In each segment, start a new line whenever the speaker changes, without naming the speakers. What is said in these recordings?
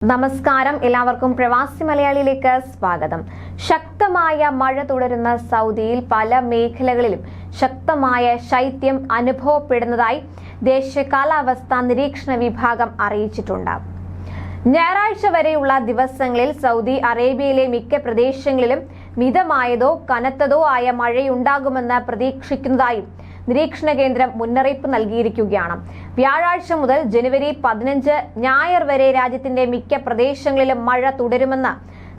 നമസ്കാരം, എല്ലാവർക്കും പ്രവാസി മലയാളിയിലേക്ക് സ്വാഗതം. ശക്തമായ മഴ തുടരുന്ന സൗദിയിൽ പല മേഖലകളിലും ശക്തമായ ശൈത്യം അനുഭവപ്പെടുന്നതായി ദേശീയ കാലാവസ്ഥാ നിരീക്ഷണ വിഭാഗം അറിയിച്ചിട്ടുണ്ട്. ഞായറാഴ്ച വരെയുള്ള ദിവസങ്ങളിൽ സൗദി അറേബ്യയിലെ മിക്ക പ്രദേശങ്ങളിലും മിതമായതോ കനത്തതോ ആയ മഴയുണ്ടാകുമെന്ന് പ്രതീക്ഷിക്കുന്നതായും നിരീക്ഷണ കേന്ദ്രം മുന്നറിയിപ്പ് നൽകിയിരിക്കുകയാണ്. വ്യാഴാഴ്ച മുതൽ ജനുവരി 15 ഞായർ വരെ രാജ്യത്തിന്റെ മിക്ക പ്രദേശങ്ങളിലും മഴ തുടരുമെന്ന്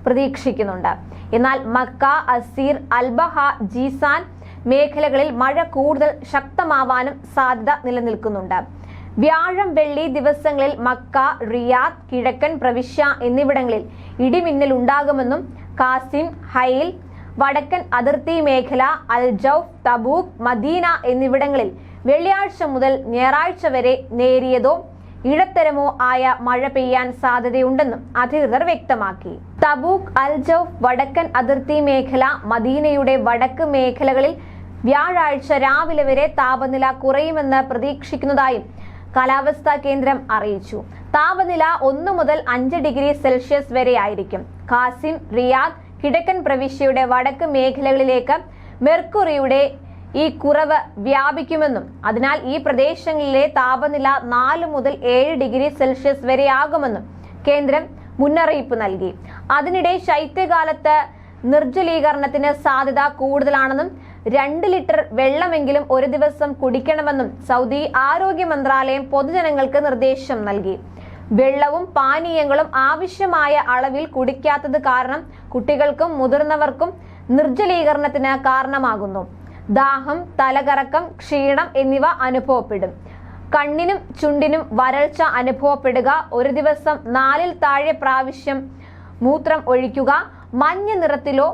പ്രതീക്ഷിക്കുന്നുണ്ട്. എന്നാൽ മക്ക, അസീർ, അൽബഹ, ജീസാൻ മേഖലകളിൽ മഴ കൂടുതൽ ശക്തമാവാനും സാധ്യത നിലനിൽക്കുന്നുണ്ട്. വ്യാഴം, വെള്ളി ദിവസങ്ങളിൽ മക്ക, റിയാദ്, കിഴക്കൻ പ്രവിശ്യ എന്നിവിടങ്ങളിൽ ഇടിമിന്നൽ ഉണ്ടാകുമെന്നും കാസിം, ഹൈൽ, വടക്കൻ അതിർത്തി മേഖല, അൽ ജൗഫ്, തബൂക്ക്, മദീന എന്നിവിടങ്ങളിൽ വെള്ളിയാഴ്ച മുതൽ ഞായറാഴ്ച വരെ നേരിയതോ ഇടത്തരമോ ആയ മഴ പെയ്യാൻ സാധ്യതയുണ്ടെന്നും അധികൃതർ വ്യക്തമാക്കി. തബൂക്ക്, അൽ ജൗഫ്, വടക്കൻ അതിർത്തി മേഖല, മദീനയുടെ വടക്ക് മേഖലകളിൽ വ്യാഴാഴ്ച രാവിലെ വരെ താപനില കുറയുമെന്ന് പ്രതീക്ഷിക്കുന്നതായും കാലാവസ്ഥാ കേന്ദ്രം അറിയിച്ചു. താപനില 1 മുതൽ 5 ഡിഗ്രി സെൽഷ്യസ് വരെ ആയിരിക്കും. കാസിം, റിയാദ്, കിഴക്കൻ പ്രവിശ്യയുടെ വടക്ക് മേഖലകളിലേക്ക് മെർക്കുറിയുടെ ഈ കുറവ് വ്യാപിക്കുമെന്നും അതിനാൽ ഈ പ്രദേശങ്ങളിലെ താപനില 4 മുതൽ 7 ഡിഗ്രി സെൽഷ്യസ് വരെയാകുമെന്നും കേന്ദ്രം മുന്നറിയിപ്പ് നൽകി. അതിനിടെ ശൈത്യകാലത്ത് നിർജ്ജലീകരണത്തിന് സാധ്യത കൂടുതലാണെന്നും 2 ലിറ്റർ വെള്ളമെങ്കിലും ഒരു ദിവസം കുടിക്കണമെന്നും സൗദി ആരോഗ്യ മന്ത്രാലയം പൊതുജനങ്ങൾക്ക് നിർദ്ദേശം നൽകി. വെള്ളവും പാനീയങ്ങളും ആവശ്യമായ അളവിൽ കുടിക്കാത്തത് കാരണം കുട്ടികൾക്കും മുതിർന്നവർക്കും നിർജ്ജലീകരണത്തിന് കാരണമാകുന്നു. ദാഹം, തലകറക്കം, ക്ഷീണം എന്നിവ അനുഭവപ്പെടും. കണ്ണിനും ചുണ്ടിനും വരൾച്ച അനുഭവപ്പെടുക, ഒരു ദിവസം 4-ൽ താഴെ പ്രാവശ്യം മൂത്രം ഒഴിക്കുക, മഞ്ഞ നിറത്തിലോ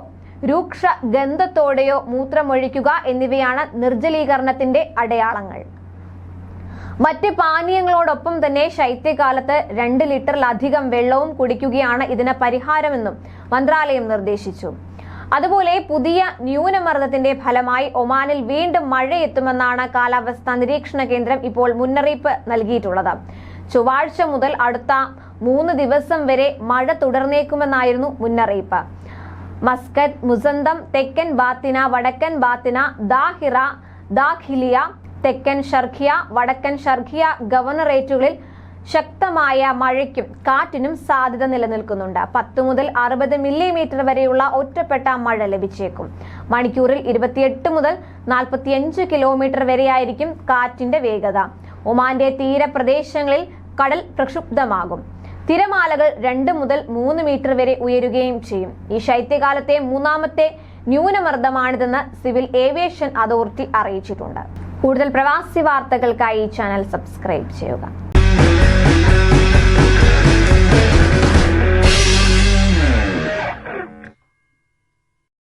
രൂക്ഷ ഗന്ധത്തോടെയോ മൂത്രമൊഴിക്കുക എന്നിവയാണ് നിർജ്ജലീകരണത്തിന്റെ അടയാളങ്ങൾ. മറ്റ് പാനീയങ്ങളോടൊപ്പം തന്നെ ശൈത്യകാലത്ത് 2 ലിറ്ററിലധികം വെള്ളവും കുടിക്കുകയാണ് ഇതിന് പരിഹാരമെന്നും മന്ത്രാലയം നിർദ്ദേശിച്ചു. അതുപോലെ പുതിയ ന്യൂനമർദ്ദത്തിന്റെ ഫലമായി ഒമാനിൽ വീണ്ടും മഴയെത്തുമെന്നാണ് കാലാവസ്ഥാ നിരീക്ഷണ കേന്ദ്രം ഇപ്പോൾ മുന്നറിയിപ്പ് നൽകിയിട്ടുള്ളത്. ചൊവ്വാഴ്ച മുതൽ അടുത്ത 3 ദിവസം വരെ മഴ തുടർന്നേക്കുമെന്നായിരുന്നു മുന്നറിയിപ്പ്. മസ്കത്ത്, മുസന്തം, തെക്കൻ ബാത്തിന, വടക്കൻ ബാത്തിന, ദാഹിറ, ദാഖിലിയ, തെക്കൻ ഷർഖിയ, വടക്കൻ ഷർഖിയ ഗവർണറേറ്റുകളിൽ ശക്തമായ മഴയ്ക്കും കാറ്റിനും സാധ്യത നിലനിൽക്കുന്നുണ്ട്. 10 മുതൽ 60 മില്ലിമീറ്റർ വരെയുള്ള ഒറ്റപ്പെട്ട മഴ ലഭിച്ചേക്കും. മണിക്കൂറിൽ 28 മുതൽ 45 കിലോമീറ്റർ വരെയായിരിക്കും കാറ്റിന്റെ വേഗത. ഒമാന്റെ തീരപ്രദേശങ്ങളിൽ കടൽ പ്രക്ഷുബ്ധമാകും. തിരമാലകൾ 2 മുതൽ 3 മീറ്റർ വരെ ഉയരുകയും ചെയ്യും. ഈ ശൈത്യകാലത്തെ 3ാമത്തെ ന്യൂനമർദ്ദമാണിതെന്ന് സിവിൽ ഏവിയേഷൻ അതോറിറ്റി അറിയിച്ചിട്ടുണ്ട്. കൂടുതൽ പ്രവാസി വാർത്തകൾക്കായി ഈ ചാനൽ സബ്സ്ക്രൈബ് ചെയ്യുക.